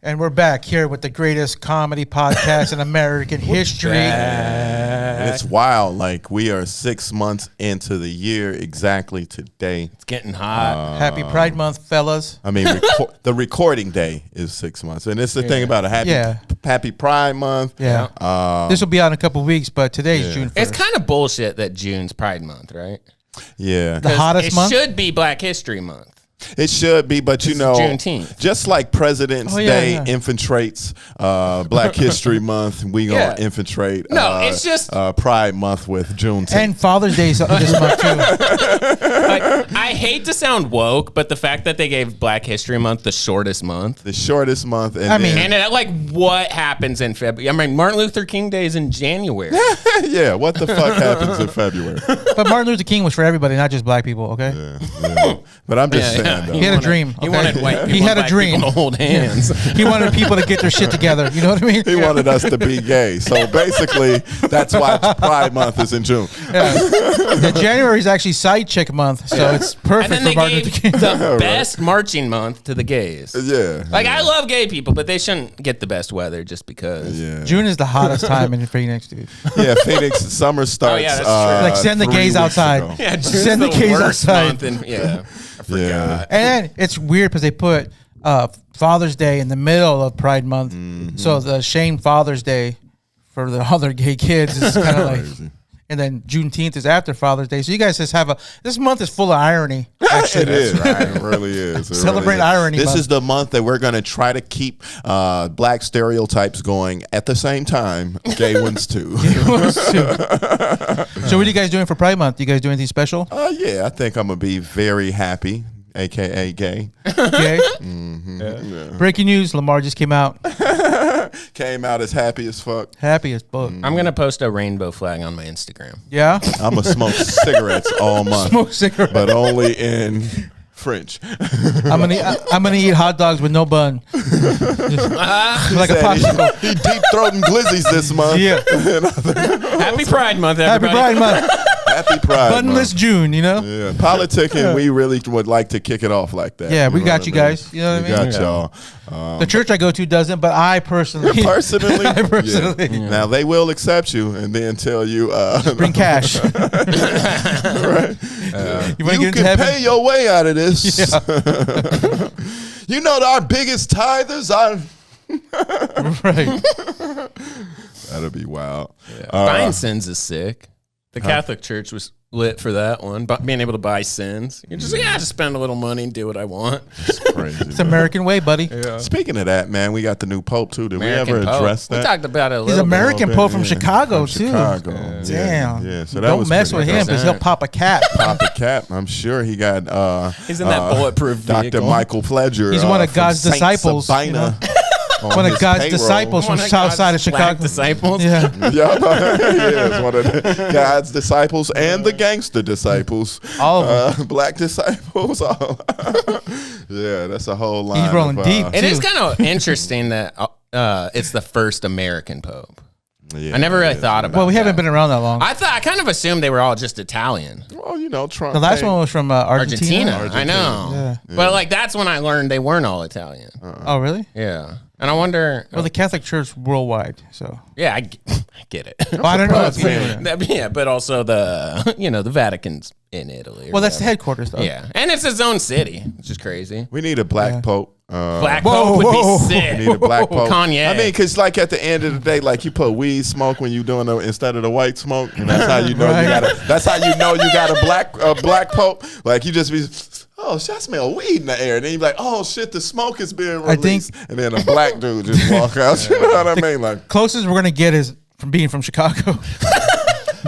And we're back here with the greatest comedy podcast in American history. It's wild. Like, we are 6 months into the year exactly today. It's getting hot. Happy Pride Month, fellas. I mean, the recording day is 6 months. And it's the thing about a happy Pride Month. Yeah. This will be out in a couple of weeks, but today's June 1st. It's kind of bullshit that June's Pride Month, right? Yeah. The hottest month? It should be Black History Month. It should be, but you know, Juneteenth. Just like President's Day infiltrates Black History Month, we gonna infiltrate. It's just Pride Month with Juneteenth and Father's Day this month too. Like, I hate to sound woke, but the fact that they gave Black History Month the shortest month, and like, what happens in February? I mean, Martin Luther King Day is in January. Yeah, what the fuck happens in February? But Martin Luther King was for everybody, not just black people. Okay. Yeah. But I'm just saying. He had a dream. He wanted white people. He had a dream to hold hands. He wanted people to get their shit together. You know what I mean? He wanted us to be gay. So basically, that's why Pride Month is in June. The January is actually Side Chick Month, so it's perfect and then for Martin Luther King. The best marching month to the gays. Yeah. Like, I love gay people, but they shouldn't get the best weather just because. Yeah. June is the hottest time in Phoenix, dude. Yeah, Phoenix summer starts. Oh, yeah, that's true. Like, send the gays outside. Ago. Yeah, send the gays outside. I forgot. And it's weird because they put Father's Day in the middle of Pride Month. Mm-hmm. So the shame Father's Day for the other gay kids is kind of like, and then Juneteenth is after Father's Day. So you guys just have this month is full of irony. Actually. It is. Right. It really is. Celebrate irony. This is the month that we're going to try to keep black stereotypes going at the same time. Gay ones too. So what are you guys doing for Pride Month? You guys do anything special? Yeah, I think I'm going to be very happy. AKA gay. Gay? Mm-hmm. Yeah. Breaking news, Lamar just came out. Came out as happy as fuck. Happy as fuck. I'm going to post a rainbow flag on my Instagram. Yeah? I'm going to smoke cigarettes all month. Smoke cigarettes. But only in French. I'm gonna eat hot dogs with no bun. Just like a popsicle. He deep throating glizzies this month. Yeah. Happy Pride Month, everybody. Happy Pride Month. Happy Pride Bunless Month. June, you know? Yeah. Politicking, we really would like to kick it off like that. Yeah, we got you guys. You know what I mean? We got y'all. The church I go to doesn't, but I personally. Yeah. Now, they will accept you and then tell you. Bring cash. Right? You can pay your way out of this. Yeah. You know, our biggest tithers are. Right. That'll be wild. Yeah. Buying sins is sick. The Catholic Church was lit for that one, but being able to buy sins. You're just spend a little money and do what I want. It's crazy. It's American way, buddy. Yeah. Speaking of that, man, we got the new Pope too. Did we ever address that? We talked about it a little He's American bit. Pope from Chicago too. Chicago. Damn. Yeah. So that don't was mess with him because he'll pop a cap. Pop a cap. I'm sure he got. He's in that bulletproof Dr. vehicle. Michael Fledger. He's one of God's disciples. You know? One of God's disciples from south side of Chicago. Disciples? Yeah. Yes, one of the God's disciples and the gangster disciples. All of them. Black disciples. Yeah, that's a whole line. He's rolling deep. It is kind of interesting that it's the first American Pope. Yeah, I never really thought about it. Well, we haven't been around that long. I kind of assumed they were all just Italian. Well, you know, Trump. The last one was from Argentina. I know. Yeah. But like that's when I learned they weren't all Italian. Oh, really? Yeah. And I wonder. Well, the Catholic Church worldwide, so. Yeah, I get it. Well, I don't know. Yeah, but also the Vatican's in Italy. Well, that's the headquarters, though. Yeah, and it's his own city, which is crazy. We need a black pope. Black Pope would be sick. We need a black pope. Kanye. I mean, because like at the end of the day, like you put weed smoke when you doing instead of the white smoke, and that's how you know you got a. That's how you know you got a black pope. Like you just be. Oh, shit, I smell weed in the air. And then you're like, oh, shit, the smoke is being released. And then a black dude just walk out. You know what I mean? Like, closest we're going to get is from being from Chicago.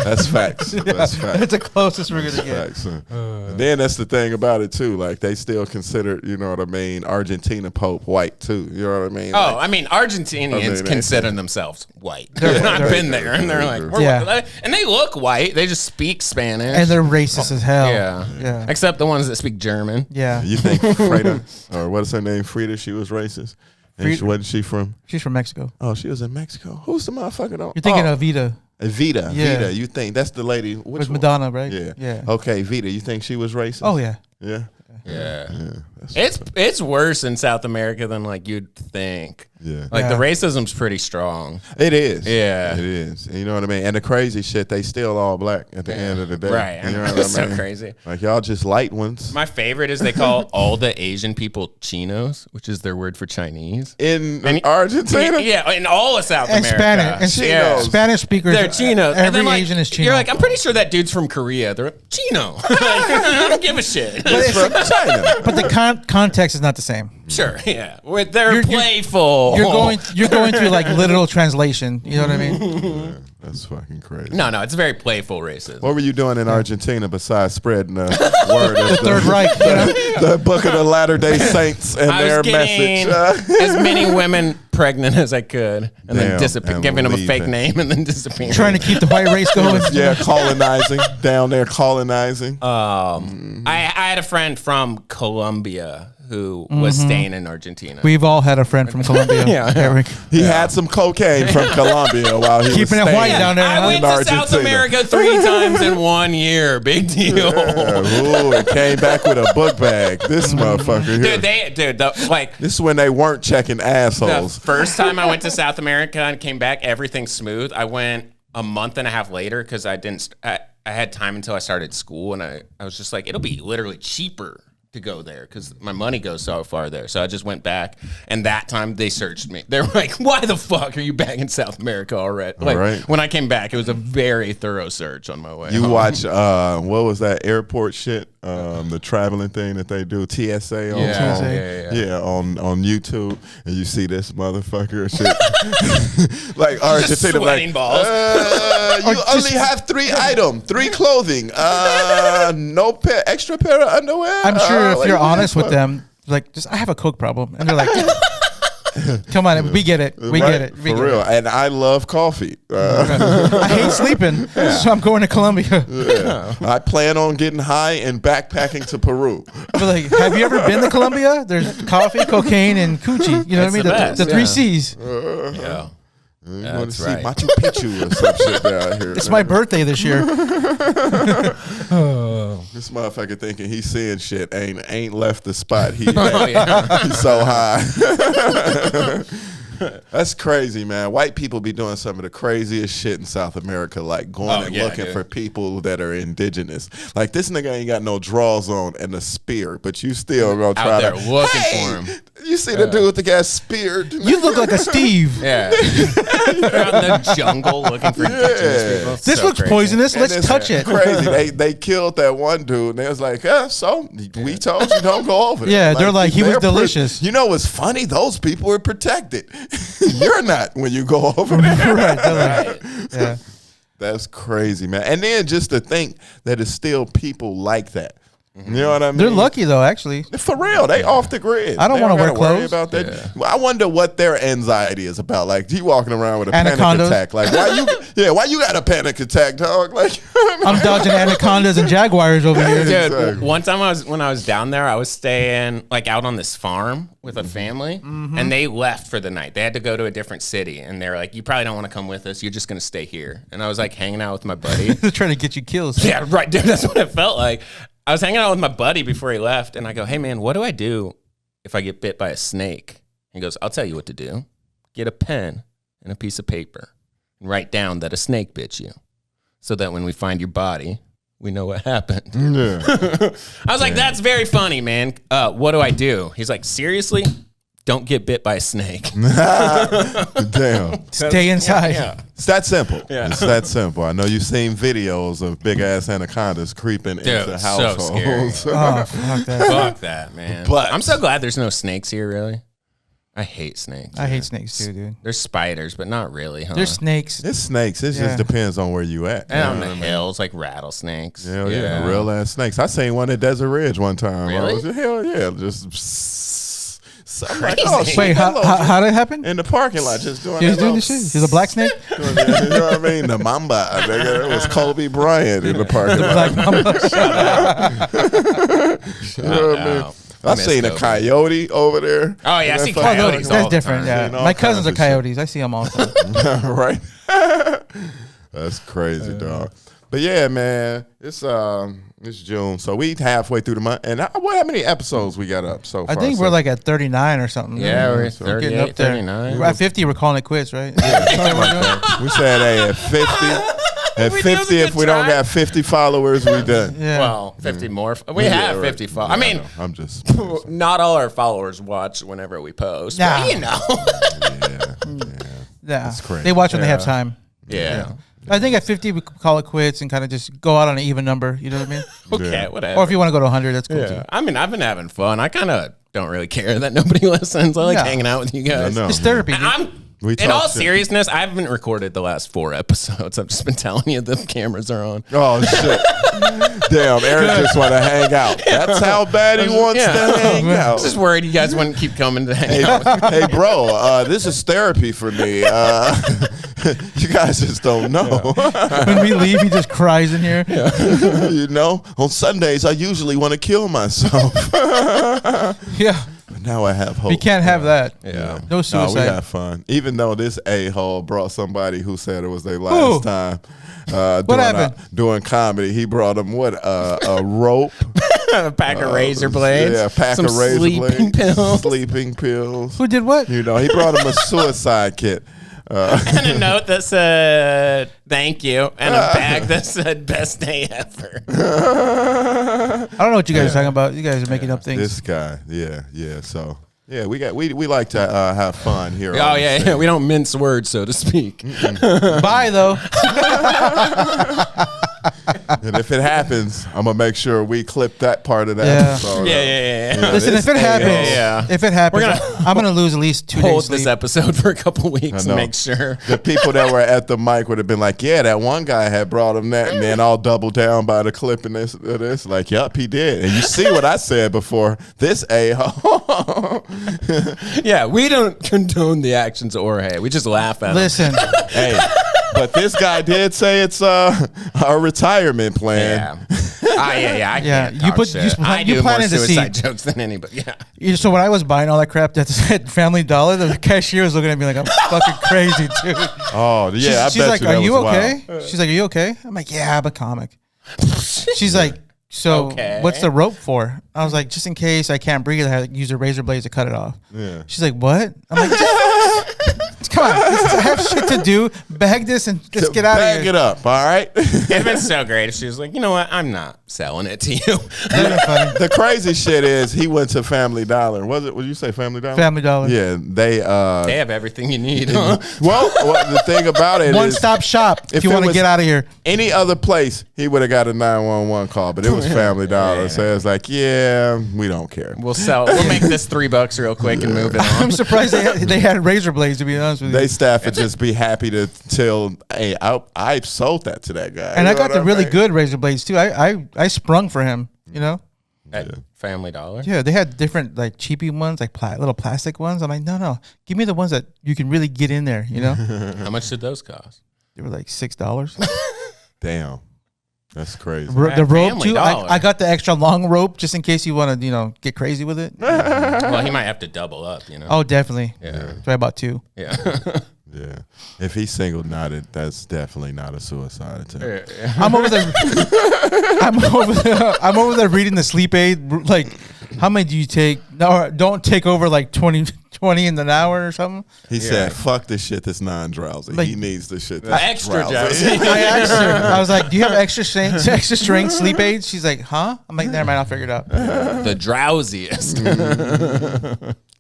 That's facts. That's facts. That's the closest we're going to get. Facts. And then that's the thing about it, too. Like, they still consider, you know what I mean, Argentina Pope white, too. You know what I mean? Oh, like, I mean, Argentinians consider themselves white. Yeah. I've been there. And they're like, and they look white. They just speak Spanish. And they're racist as hell. Yeah. Except the ones that speak German. Yeah. You think Frida, or what is her name, Frida, she was racist? And wasn't she from? She's from Mexico. Oh, she was in Mexico. Who's the motherfucker? You're thinking of Vita. Vita. Yeah. Vita. You think that's the lady? Which with Madonna, right? Yeah. Yeah. Okay, Vita. You think she was racist? Oh, yeah. Yeah. Yeah. It's worse in South America than like you'd think. Yeah. Like the racism's pretty strong. It is. Yeah. It is. You know what I mean? And the crazy shit, they still all black at the end of the day. Right. You know what It's I mean? so crazy. Like y'all just light ones. My favorite is they call all the Asian people chinos, which is their word for Chinese. In Argentina? Yeah, in all of South And America. Spanish. And Chinos. Spanish speakers. They're chinos. Every then, like, Asian is chino. You're like, I'm pretty sure that dude's from Korea. They're like, chino. I don't give a shit. It's from China. But the context is not the same. Sure, yeah. They're You're- playful. You're going through like literal translation. You know what I mean? Yeah, that's fucking crazy. No, it's very playful racism. What were you doing in Argentina besides spreading the word of The Third Reich. You know? the Book of the Latter-day Saints and I their was getting message? as many women pregnant as I could, and then Damn, giving them a fake leaving. name and then disappearing. Trying to keep the white race going. Yeah, colonizing. Down there colonizing. I had a friend from Colombia who was staying in Argentina. We've all had a friend from Colombia. Yeah. Eric. He had some cocaine from Colombia while he was Keeping it staying white down there. I went in to South Argentina. America 3 times in 1 year. Big deal. Yeah, ooh, and came back with a book bag. This motherfucker here. This is when they weren't checking The assholes. first time I went to South America and came back, everything's smooth. I went a month and a half later because I had time until I started school, and I was just like, it'll be literally cheaper to go there because my money goes so far there. So I just went back, and that time they searched me. They were like, why the fuck are you back in South America already? Like, right. when I came back, it was a very thorough search on my way You home. watch, what was that airport shit? The traveling thing that they do, TSA on on YouTube, and you see this motherfucker shit. Like Argentina, sweating like, balls. you only have 3 items, 3 clothing, no extra pair of underwear. I'm sure if like, you're what honest the with fuck? them, like, just I have a coke problem, and they're like, "Come on, we get it, we Right? get it, we For get real. it." And I love coffee. I hate sleeping, so I'm going to Colombia. I plan on getting high and backpacking to Peru. But like, have you ever been to Colombia? There's coffee, cocaine, and coochie. You know what I mean? the best, The 3 yeah. C's. Yeah. You want to That's see right. Machu Picchu or some shit down here. It's my birthday this year. This motherfucker thinking he's seeing shit ain't left the spot. He's so high. That's crazy, man. White people be doing some of the craziest shit in South America, like going and looking for people that are indigenous. Like this nigga ain't got no draws on and a spear, but you still gonna try Out there to looking for him. You see the dude with the guy speared. You look like a Steve. Yeah. They're out in the jungle looking for indigenous people. This So looks crazy. poisonous. And Let's it's touch it. Crazy. They killed that one dude, and they was like, so we told you don't go over there. Yeah, they're like, he was they're delicious. You know what's funny? Those people are protected. You're not when you go over there. Right. They're like, yeah. That's crazy, man. And then just to think that it's still people like that. You know what I mean? They're lucky though, actually. For real, they off the grid. I don't They wanna wear gotta worry clothes. about that. Well, I wonder what their anxiety is about. Like, you walking around with a panic Anacondas. attack. Like, why you got a panic attack, dog? Like, I'm dodging anacondas and jaguars over here. Dude, Exactly. one time when I was down there, I was staying like out on this farm with a family, and they left for the night. They had to go to a different city, and they were like, "You probably don't want to come with us. You're just gonna stay here." And I was like hanging out with my buddy. They're trying to get you kills. Yeah, right, dude. That's what it felt like. I was hanging out with my buddy before he left, and I go, "Hey, man, what do I do if I get bit by a snake?" He goes, "I'll tell you what to do. Get a pen and a piece of paper and write down that a snake bit you, so that when we find your body, we know what happened." yeah. I was like, "That's very funny, man. What do I do?" He's like, "Seriously? Don't get bit by a snake." Damn. Stay inside. Yeah. It's that simple. Yeah. It's that simple. I know you've seen videos of big ass anacondas creeping into it's so households. scary. Oh, fuck that. Fuck that, man. But- I'm so glad there's no snakes here, really. I hate snakes. I hate snakes too, dude. There's spiders, but not really, huh? There's snakes. It's snakes. It Yeah. just depends on where you at. and on You know the what I mean? hills, like rattlesnakes. Hell yeah, real ass snakes. I seen one at Desert Ridge one time. Really? Hell yeah, just. So I'm like, oh, shit, Wait, hello. how did it happen? In the parking lot, just doing He was that doing little- this shit. He's a black snake. You know what I mean? The Mamba. Nigga. It was Kobe Bryant in the parking lot. Black mamba. You know what I mean? Wow. I miss seen a Kobe. coyote over there. Oh, yeah, I And see that fucking- coyotes all That's the different. time. Yeah, all my kinds cousins are of shit. coyotes. I see them all the time. Right? That's crazy, dog. But yeah, man, it's June, so we halfway through the month. And how many episodes we got up so far? I think we're like at 39 or something. Yeah, we're So at getting 38, up there. 39. We're at 50. We're calling it quits, right? We said, hey, at 50, if we don't got 50 followers, we done. Yeah. Well, 50 more. We have 50 followers. I mean, I'm just not all our followers watch whenever we post. Nah. But, you know. Yeah. That's crazy. They watch when they have time. Yeah. I think at 50 we call it quits and kind of just go out on an even number. You know what I mean? Okay, Yeah. whatever. Or if you want to go to 100, that's cool Yeah. too. I mean, I've been having fun. I kind of don't really care that nobody listens. I like Yeah. hanging out with you guys. I know. It's therapy. And Dude. We in talk all shit. seriousness, I haven't recorded the last 4 episodes. I've just been telling you the cameras are on. Oh shit! Damn, Eric just want to hang out. That's how bad he wants Yeah. to hang I out. was just worried you guys wouldn't keep coming to hang Hey, out with me. hey, bro, this is therapy for me. You guys just don't know. When we leave, he just cries in here. You know, on Sundays I usually want to kill myself. Yeah. But now I have hope. We can't have that. Yeah. No No, suicide. we had fun. Even though this a-hole brought somebody who said it was their last time happened? doing comedy. He brought them a rope. A pack of razor blades. Yeah, a pack some of razor sleeping blades. pills. Sleeping pills. Who did what? You know, he brought him a suicide kit. And a note that said thank you, and a bag that said best day ever. I don't know what you guys are talking about. You guys are making up things. This guy, yeah. So yeah, we like to have fun here. Oh yeah, we don't mince words, so to speak. Bye, though. And if it happens, I'm gonna make sure we clip that part of the Yeah. episode. Yeah. Listen, if it happens, yeah. if it happens, We're I'm gonna lose at least 2 days Hold sleep. this episode for a couple weeks I know. and make sure. The people that were at the mic would have been like, "Yeah, that one guy had brought him that," and then I'll double down by the clipping this. Like, "Yup, he did." And you see what I said before? This a-hole. Yeah, we don't condone the actions of Jorge. We just laugh at Listen, Hey, but this guy did say it's a retirement him. plan. Yeah. I Yeah, can't you talk put- shit. you I do more planted the suicide seed. jokes than anybody. Yeah. so when I was buying all that crap that said Family Dollar, the cashier was looking at me like I'm fucking crazy, dude. Oh yeah, She's I bet like, you "Are that you was okay?" wild. She's like, "Are you okay?" I'm like, "Yeah, I'm a comic." She's like, "So Okay. what's the rope for?" I was like, "Just in case I can't breathe, I had to use a razor blades to cut it off." Yeah. She's like, "What?" I'm like, "Come on, I have shit to do. Bag this and just get out of Bag here." it up, all right? It'd been so great if she was like, you know what? I'm not selling it to you. That'd be funny. The crazy shit is he went to Family Dollar. Was it? Would you say Family Dollar? Family Dollar. Yeah, they. They have everything you need. Huh? Well, the thing about it One is, stop shop. If you it want to was get out of here. any other place, he would have got a 911 call, but it was Family Dollar, Yeah. so it's like, yeah, we don't care. We'll make this $3 real quick and move it on. I'm surprised they had razor blades, to be honest with you. They staff would just be happy to tell, hey, I sold that to that guy. And You I know got what the really mean? good razor blades too. I sprung for him, you know? At Family Dollar. Yeah, they had different like cheapy ones, like little plastic ones. I'm like, no, give me the ones that you can really get in there, you know? How much did those cost? They were like $6. Damn, that's crazy. The At rope Family too. Dollar. I got the extra long rope just in case you want to, get crazy with it. Well, he might have to double up, you know? Oh, definitely. Yeah. So I bought 2. Yeah. Yeah, if he's single knotted, that's definitely not a suicide attempt. I'm over there. I'm over there reading the sleep aid. Like, how many do you take? No, don't take over like 20 in an hour or something. He said, "Fuck this shit that's non-drowsy. Like- he needs the shit that's Extra drowsy. I asked her. I was like, "Do you have extra strength sleep aids?" She's like, "Huh?" I'm like, "Never mind, I'll figure it out." The drowsiest.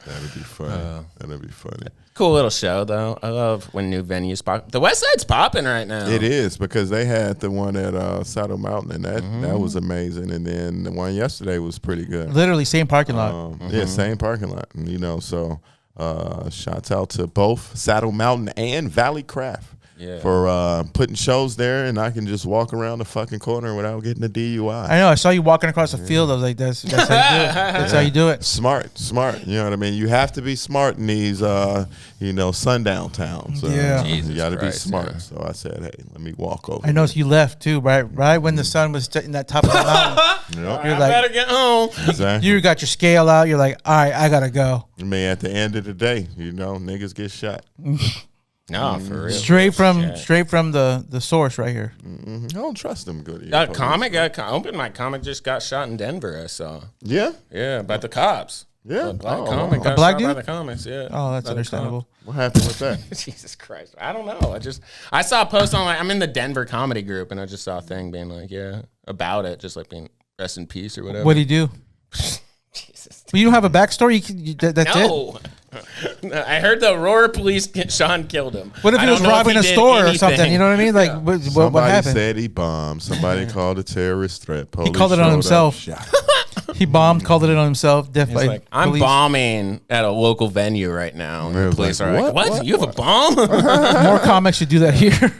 That'd be funny. That'd be funny. Cool little show, though. I love when new venues pop. The West Side's popping right now. It is because they had the one at Saddle Mountain, and that was amazing. And then the one yesterday was pretty good. Literally same parking lot. Yeah, same parking lot. And, so shouts out to both Saddle Mountain and Valley Craft for putting shows there, and I can just walk around the fucking corner without getting a DUI. I know. I saw you walking across the field. I was like, "That's how you do it. That's how you do it." Smart. You know what I mean? You have to be smart in these, sundown towns. So Yeah. Jesus you got to be Christ, smart. yeah. So I said, hey, let me walk over. I noticed you left too, right when the sun was in that top of the mountain. Yep. You're I like, better get home. Exactly. you got your scale out. You're like, "All right, I gotta go." I mean, at the end of the day, niggas get shot. No, for real. Straight from the source right here. I don't trust them good. Open mic comic just got shot in Denver. I saw. Yeah, Yeah, by the cops. yeah. A black Oh, comic wow. got black shot dude? by the comics. Yeah. Oh, that's By the understandable. What happened with that? cops. Jesus Christ, I don't know. I saw a post on I'm in the Denver comedy group, and I just saw a thing being like, about it, just like being rest in peace or whatever. What'd he do? Jesus. But you don't have a backstory. That's it. No. I heard the Aurora police Sean killed him. What if I he was don't know if robbing he a did store or anything. something? You know what I mean? Like, what Somebody happened? said he bombed. Somebody called a terrorist threat. Police called it on showed up, himself. shot. He bombed, called it on himself. Death He's by like, I'm police. bombing at a local venue right now. And It the was police like, are like, what? what? You have a bomb? More comics should do that here.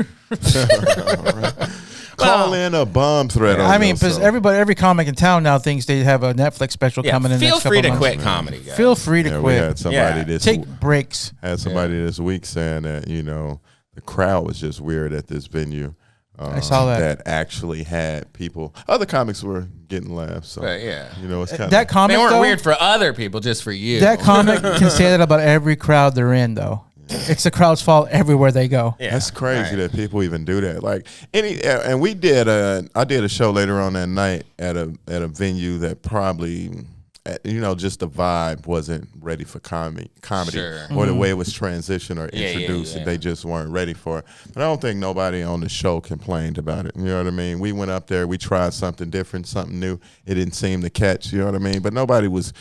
Call in a bomb threat. on I mean, because yourself. every comic in town now thinks they have a Netflix special coming in. Feel next free to couple quit months. comedy, guys. Feel free to Yeah, we quit. had somebody Yeah. this Take breaks. this week saying that the crowd was just weird at this venue. I saw that. That actually had people. Other comics were getting laughs. So But, yeah. it's kind That of comic They weren't though, weird for other people, just for you. that comic can say that about every crowd they're in though. It's the crowd's fault everywhere they go. Yeah. That's crazy Right. that people even do that. Like and we did I did a show later on that night at a venue that probably just the vibe wasn't ready for comedy Sure. or the way it was transitioned or Yeah, introduced. yeah. They just weren't ready for it. But I don't think nobody on the show complained about it. You know what I mean? We went up there, we tried something different, something new. It didn't seem to catch. You know what I mean? But nobody was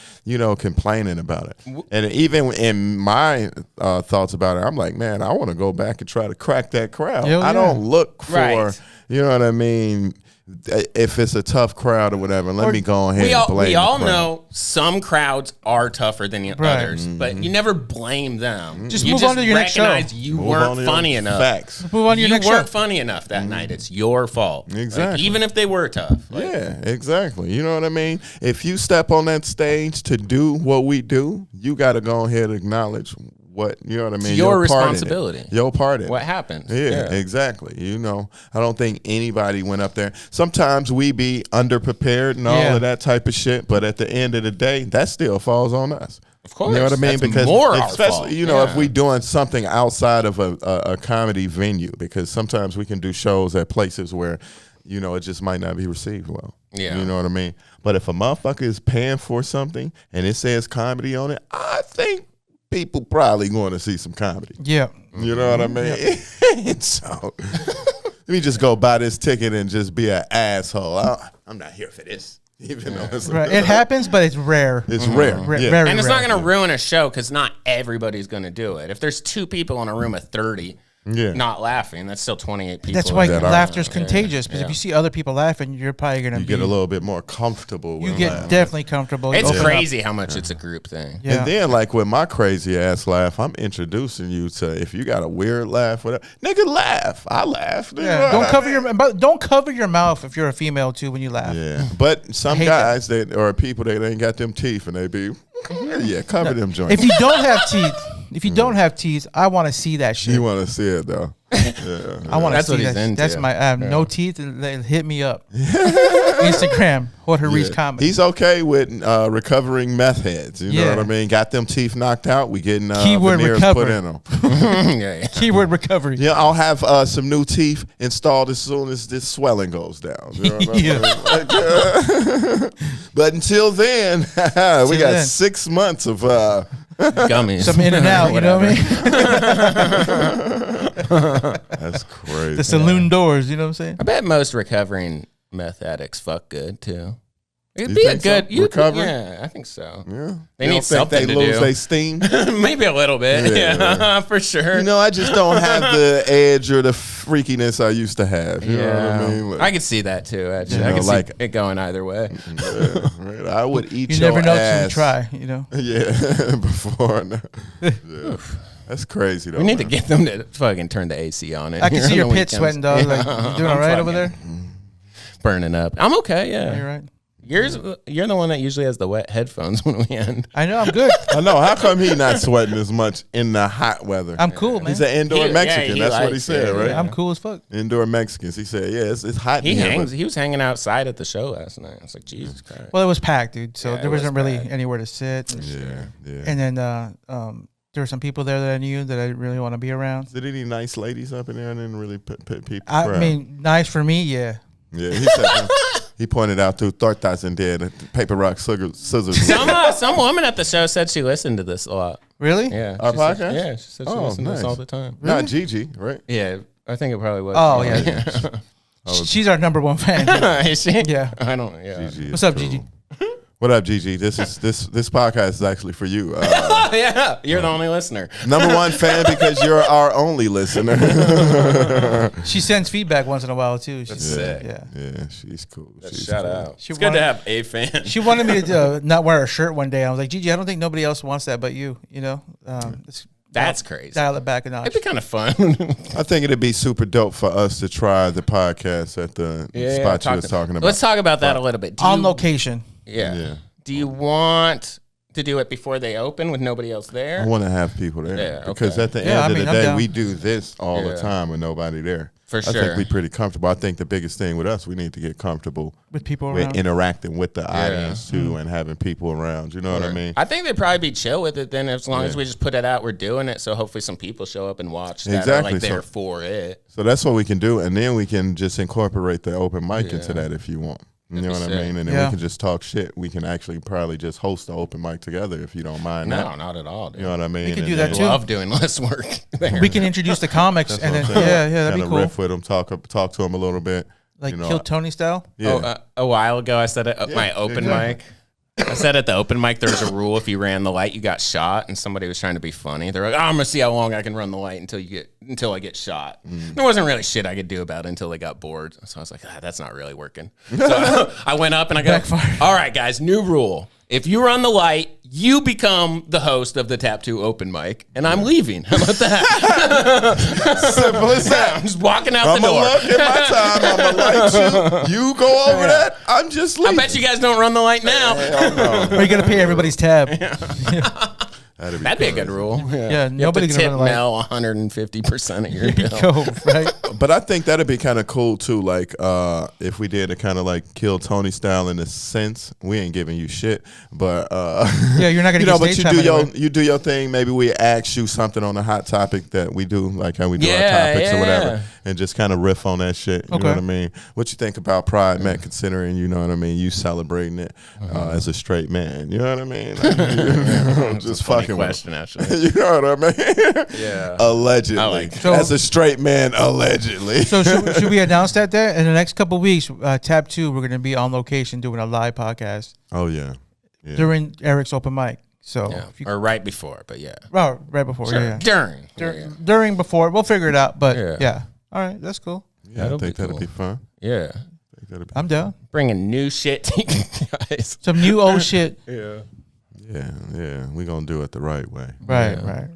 complaining about it. And even in my thoughts about it, I'm like, man, I want to go back and try to crack that crowd. Hell I yeah. don't look for, Right. you know what I mean? If it's a tough crowd or whatever, let me go ahead and blame We the all crowd. know some crowds are tougher than others, but you never blame them. Just you move on to your next show. recognize you Move on weren't to your funny enough. Facts. Move on to your You next weren't show. funny enough that night. It's your fault. Like, Exactly. even if they were tough. Like, Yeah, exactly. You know what I mean? If you step on that stage to do what we do, you got to go ahead and acknowledge what, you know what I mean? your part in it. responsibility. Your part in it. What happened? Yeah, exactly. I don't think anybody went up there. Sometimes we be underprepared and all Yeah. of that type of shit, but at the end of the day, that still falls on us. Of course. You know what I mean? That's Because more our especially, fault. if we doing something outside of a comedy venue, because sometimes we can do shows at places where, it just might not be received well. Yeah. You know what I mean? But if a motherfucker is paying for something and it says comedy on it, I think people probably going to see some comedy. Yeah. You know what I mean? So let me just go buy this ticket and just be an asshole. I'm not here for this. Even though it's Right. It happens, but it's rare. It's rare. Yeah. Very And it's rare. not going to ruin a show because not everybody's going to do it. If there's 2 people in a room of 30 not laughing, that's still 28 people. That's why that are- laughter's contagious. Because if you see other people laughing, you're probably gonna You get a little bit more comfortable with You get laughing. definitely comfortable. You It's open up. crazy how much it's a group thing. Yeah. And then, like with my crazy ass laugh, I'm introducing you to, if you got a weird laugh, whatever, nigga, laugh. I laugh. Nigga. Yeah. Don't cover your mouth if you're a female too when you laugh. Yeah, but some hate guys that are people that ain't got them teeth and they be, cover them joints. If you don't have teeth, I want to see that shit. You want to see it though. Yeah. I want to That's see what he's that. into. That's my. I have no teeth, and they hit me up. Instagram, Jorge Ruiz comedy. He's okay with recovering meth heads. You know Yeah. what I mean? Got them teeth knocked out. We getting Keyword veneers recover. put in them. Yeah. Keyword recovery. Yeah, I'll have some new teeth installed as soon as this swelling goes down. You know what I mean? Like, but until then, we got then. 6 months of Gummies. Some in and out. You know what I mean? that's crazy. The saloon doors. You know what I'm saying? I bet most recovering meth addicts fuck good too. It'd You be a think so? good Recovery? Yeah, I think so. Yeah. They You need don't think something they to lose do. their steam. Maybe a little bit. Yeah, Yeah, for sure. I just don't have the edge or the freakiness I used to have. You know what I mean? Like, I could see that too. Actually, You I know, could like- see it going either way. yeah, right. I would eat You your never know till ass. you try. You know. Yeah, before. Yeah. That's crazy though. We need to man. get them to fucking turn the AC on it. I can here see on your the pit weekends. sweating, dog. Like, you doing all right over there? Burning up. I'm okay. Yeah. You're right. You're the one that usually has the wet headphones when we end. I know. I'm good. I know. How come he not sweating as much in the hot weather? I'm cool, man. He's an indoor He- Mexican. yeah, he That's what he likes said, it, right? yeah. I'm cool as fuck. Indoor Mexicans. He said, "Yeah, it's hot." He in here, hangs. but- He was hanging outside at the show last night. It's like Jesus Christ. Well, it was packed, dude. So Yeah, there it was wasn't really bad. anywhere to sit. Yeah, yeah. And then there were some people there that I knew that I didn't really want to be around. Did any nice ladies up in there and didn't really put people? I mean, nice for me, yeah. Yeah, he said he pointed out through tortas and did paper, rock, scissors. Some woman at the show said she listened to this a lot. Really? Yeah. Our she podcast? Said, yeah, she said she listened to this all the time. Not Gigi, right? Yeah, I think it probably was. Oh, yeah. She's our number one fan. Is she? Yeah. I don't. Yeah. Gigi What's is up, cool. Gigi? What up, Gigi? This podcast is actually for you. Yeah, you're the only listener. Number one fan because you're our only listener. She sends feedback once in a while too. She's sick. Yeah. Yeah, she's cool. She's Shout cool. out. She It's good to have a fan. She wanted me to not wear a shirt one day. I was like, Gigi, I don't think nobody else wants that but you. You know, That's crazy. Dial it back a notch. It'd be kind of fun. I think it'd be super dope for us to try the podcast at the spot you was talking about. Let's talk about that a little bit. On location. Yeah. Do you want to do it before they open with nobody else there? I want to have people there. Yeah, because okay. at the end of the I'm day, down. we do this all the time with nobody there. For I sure. think we're pretty comfortable. I think the biggest thing with us, we need to get comfortable With people with around. interacting with the audience too and having people around. You know what I mean? I think they'd probably be chill with it then as long as we just put it out, we're doing it. So hopefully some people show up and watch that Exactly. are like there So- for it. So that's what we can do, and then we can just incorporate the open mic into that if you want. You know what I sick. mean? And then Yeah. we can just talk shit. We can actually probably just host the open mic together if you don't mind. No, that. not at all, dude. You know what I mean? could And do that then too. Love doing less work there. We can introduce the comics and then yeah, that'd be Kinda cool. riff with them, talk to them a little bit. Like you know, Kill Tony style. Yeah. A while ago, I said it at my open mic. I said at the open mic, there was a rule: if you ran the light, you got shot. And somebody was trying to be funny. They're like, "Oh, I'm gonna see how long I can run the light until I get shot." There wasn't really shit I could do about it until they got bored. So I was like, "That's not really working." So I went up and I go, Backfire. "All right, guys, new rule: if you run the light, you become the host of the Tap 2 open mic, and I'm leaving." How about that? Simple as that. I'm just walking out I'm the gonna door. look at my time. I'm gonna light you. You go over that. I'm just I leaving. bet you guys don't run the light now. Hell no. Or you gotta pay everybody's tab. That'd That'd be a good rule. Yeah, You nobody's have to gonna tip run the light. Mel 150% of your bill. Go, right? But I think that'd be kind of cool too. Like if we did a kind of like Kill Tony style in a sense. We ain't giving you shit, but Yeah, you're not gonna you know. get But stage you time do your anyway. you do your thing. Maybe we ask you something on a hot topic that we do, like how we do our Yeah, topics or whatever, yeah. and just kind of riff on that shit. You know Okay. what I mean? What you think about Pride, Matt? Considering you know what I mean, you celebrating it as a straight man. You know what I mean? Like, just fucking with question, actually. you know what I mean? Yeah. Allegedly, I like So- as a straight man, allegedly. So should we announce that there in the next couple of weeks? Tab 2, we're gonna be on location doing a live podcast Oh yeah. during Eric's open mic. So Yeah. if you, Or right before, but yeah. oh, right before, Sure. yeah. During. During, before, we'll figure it out. But Yeah. yeah. All right, that's cool. Yeah, That'll I think be that'd cool. be fun. Yeah. I think that'd be I'm down. Bringing new shit to you guys. Some new old shit. Yeah. Yeah, we're gonna do it the right way. Right, Yeah. right.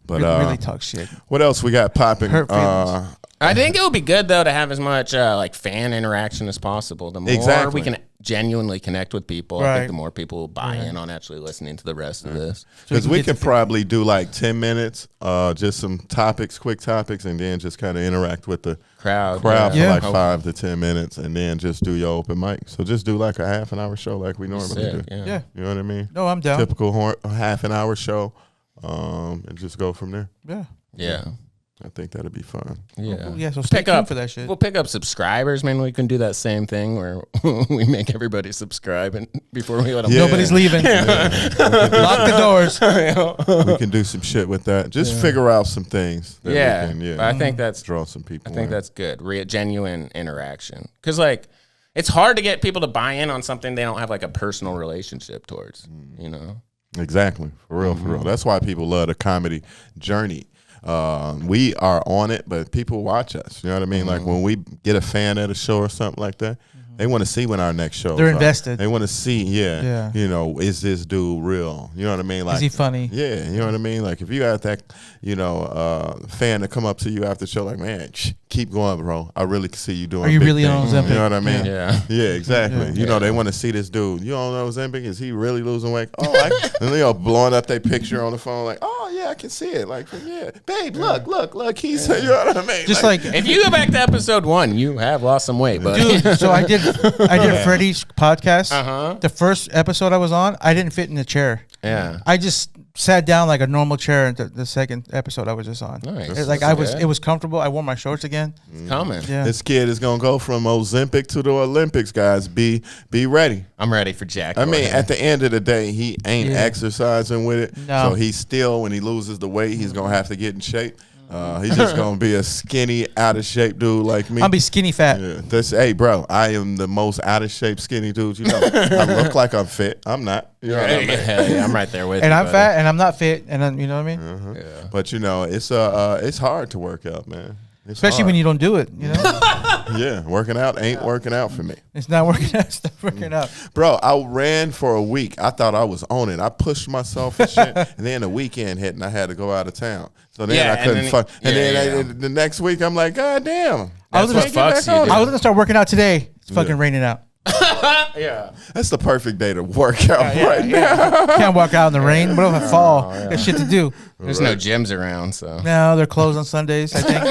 But Really talk shit. what else we got popping? Hurt feelings. I think it would be good, though, to have as much like fan interaction as possible. The more Exactly. we can genuinely connect with people, I Right. think the more people will buy in on actually listening to the rest of this. Because we get can to probably do like 10 minutes, just some topics, quick topics, and then just kind of interact with the Crowd. crowd Yeah. for like 5 to 10 minutes, and then just do your open mic. So just do like a half an hour show like we normally do. Sick, yeah. Yeah. You know what I mean? No, I'm down. Typical half an hour show, and just go from there. Yeah. Yeah. I think that'd be fun. Yeah. Yeah, so stay Pick tuned up for that shit. We'll pick up subscribers, man. We can do that same thing where we make everybody subscribe and before we let them. Yeah. Nobody's leaving. Lock the doors. We can do some shit with that. Just figure out some things. That Yeah, we can, but I think that's draw some people. I think in. that's good. Genuine interaction, because like it's hard to get people to buy in on something they don't have like a personal relationship towards. You know. Exactly. For real, for real. That's why people love the comedy journey. We are on it, but people watch us. You know what I mean? Like when we get a fan at a show or something like that, they want to see when our next show. They're invested. They want to see, Yeah. you know, is this dude real? You know what I mean? Like, Is he funny? Yeah, you know what I mean? Like if you got that, you know, fan to come up to you after the show, like, man, keep going, bro. I really can see you doing. Are you big really on things. Ozempic? You know what I mean? Yeah. Yeah, exactly. Yeah. You know, they want to see this dude. You don't know Ozempic? Is he really losing weight? Oh, and they all blowing up their picture on the phone, like, oh yeah, I can see it. Like, yeah, babe, look. He's, you know what I mean? Just like If you go back to episode 1, you have lost some weight, but dude, so I did Freddie's podcast. Uh-huh. The first episode I was on, I didn't fit in the chair. yeah. I just sat down like a normal chair in the second episode I was just on. Nice. It was comfortable. I wore my shorts again. It's coming. Yeah. This kid is gonna go from Ozempic to the Olympics, guys. Be ready. I'm ready for Jack. I mean, at the end of the day, he ain't exercising with it. No. So he's still, when he loses the weight, he's gonna have to get in shape. He's just gonna be a skinny, out of shape dude like me. I'll be skinny fat. Yeah, hey, bro, I am the most out of shape skinny dude. You know, I look like I'm fit. I'm not. You know what I mean? Yeah, I'm right there with you. And I'm buddy. fat, and I'm not fit, and then, you know what I mean. Yeah. But you know, it's hard to work out, man. It's Especially hard. when you don't do it. You know, Yeah, working out ain't working out for me. it's not working out. It's not working out. Bro, I ran for a week. I thought I was on it. I pushed myself and shit. And then the weekend hit and I had to go out of town. So then I couldn't fuck. And then the next week I'm like, God damn. That's what fucks you, dude. I was gonna start working out today. It's fucking raining out. Yeah. That's the perfect day to work out right now. Can't walk out in the rain. What if I fall? Got shit to do. There's no gyms around, so. No, they're closed on Sundays, I think.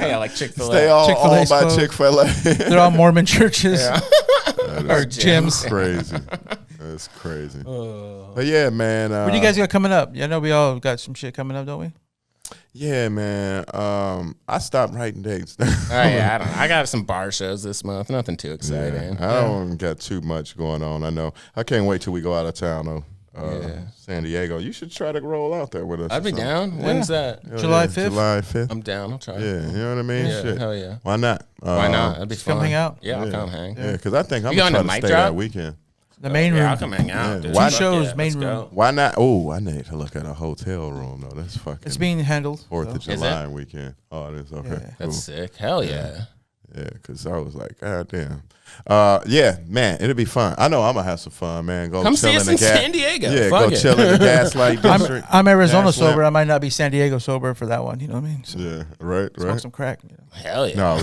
Yeah, like Chick-fil-A. Stay all Chick-fil-A's by closed. Chick-fil-A. They're all Mormon churches Yeah. or gyms. Crazy. That's crazy. But yeah, man. What do you guys got coming up? Yeah, I know we all got some shit coming up, don't we? Yeah, man. I stopped writing dates. Oh, yeah, I got some bar shows this month. Nothing too exciting. I don't got too much going on. I know. I can't wait till we go out of town, though. San Diego. You should try to roll out there with us. I'd be down. When's that? July 5th? July 5th. I'm down. I'll try. Yeah, you know what I mean? Yeah, Shit. hell yeah. Why not? Why not? That'd be fun. come hang out. Yeah, I'll come hang. Yeah, because I think I'm You going to going try to to Mic stay Drop? that weekend. The main room. Yeah, I'll come hang out, Yeah. dude. Why Two shows, Yeah, main let's room. go. Why not? Oh, I need to look at a hotel room, though. That's fucking It's being handled. 4th of so. July weekend. Oh, it is? Okay. Yeah. That's Cool. sick. Hell yeah. Yeah, because I was like, God damn. Yeah, man, it'll be fun. I know I'm going to have some fun, man. Go Come chill see us in in the gas. San Diego. Yeah, Fuck go it. chill in the Gaslight District. I'm Arizona Gas lamp. sober. I might not be San Diego sober for that one. You know what I mean? So Yeah, right, smoke right. some crack. You know? Hell yeah. No,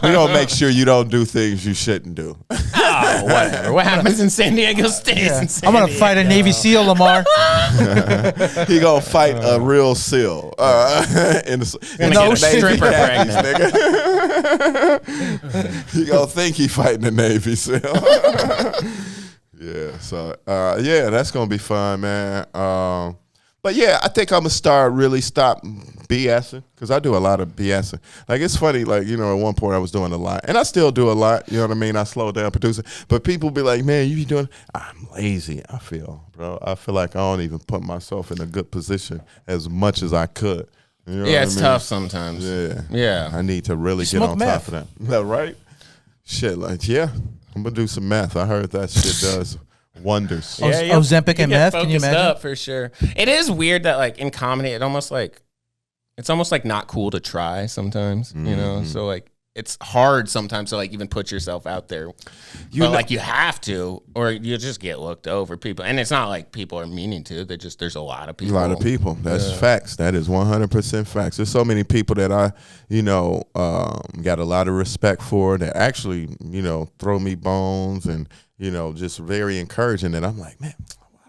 we don't make sure you don't do things you shouldn't do. Oh, whatever. What happens in San Diego stays in San I'm gonna Diego. fight a Navy SEAL, Lamar. He gonna fight a real seal in the Gonna No get a shit. stripper khakis, pregnant. nigga. He gonna think he fighting a Navy SEAL. Yeah, so yeah, that's gonna be fun, man. But yeah, I think I'm gonna stop BSing because I do a lot of BSing. Like it's funny, like you know, at one point I was doing a lot, and I still do a lot. You know what I mean? I slow down producing, but people be like, "Man, you be doing?" I'm lazy. I feel, bro. I feel like I don't even put myself in a good position as much as I could. You know Yeah, what it's I mean? tough sometimes. Yeah, Yeah. I need to really get Smoke on meth. top of that. Yeah, right? Shit, like yeah, I'm gonna do some meth. I heard that shit does wonders. Yeah. Ozempic and meth, can you imagine? Up for sure. It is weird that like in comedy, it's almost like not cool to try sometimes. You know, so like it's hard sometimes to like even put yourself out there. Like you have to, or you just get looked over. People, and it's not like people are meaning to. There's a lot of people. A lot of people. That's facts. That is 100% facts. There's so many people that I, got a lot of respect for that actually, throw me bones and, just very encouraging. And I'm like, man,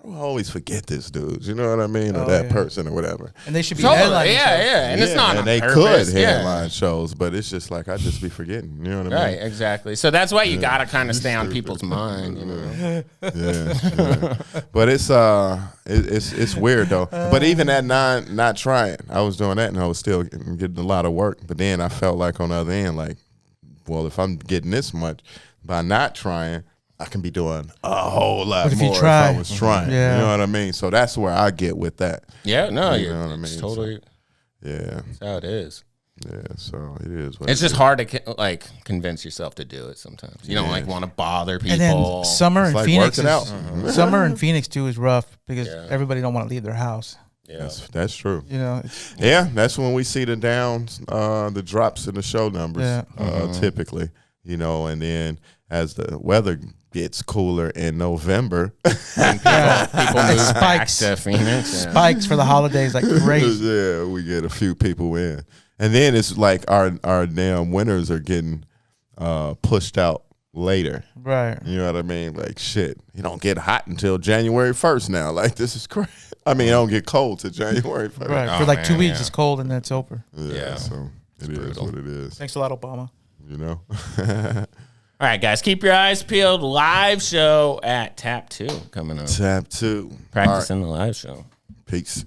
why do I always forget this dude? You know what I mean? Or that person or whatever. And they should be Totally, headlining yeah, shows. yeah. And it's not and on they purpose. could Yeah. headline shows, but it's just like I just be forgetting. You know what I Right, mean? exactly. So that's why you gotta kind of stay on people's mind. You know? Yeah. But it's weird though. But even at not trying, I was doing that and I was still getting a lot of work. But then I felt like on the other end, like, well, if I'm getting this much by not trying, I can be doing a whole lot But if you more try. if I was trying. Yeah. You know what I mean? So that's where I get with that. Yeah, no, You know what I it's mean? totally Yeah. that's how it is. Yeah. So it is what It's it just is. hard to like convince yourself to do it sometimes. You don't like want to bother people. And then summer in like Phoenix working is, out. summer in Phoenix too is rough because Yeah. everybody don't want to leave their house. yeah. That's true. You know, it's, Yeah, that's when we see the downs, the drops in the show numbers, Yeah. typically, and then as the weather gets cooler in November, People move back Spikes. to Phoenix. Yeah. spikes for the holidays like crazy. yeah, we get a few people in. And then it's like our damn winters are getting pushed out later. Right. You know what I mean? Like, shit, it don't get hot until January 1st now. Like, this is crazy. I mean, it don't get cold till January 1st. Right. Oh, For like 2 man, weeks, yeah. it's cold and then it's over. Yeah. So it is brutal. what it is, Thanks a lot, Obama. you know? All right, guys, keep your eyes peeled. Live show at Tap 2 coming up. Tap 2. Practicing the live show. Peace.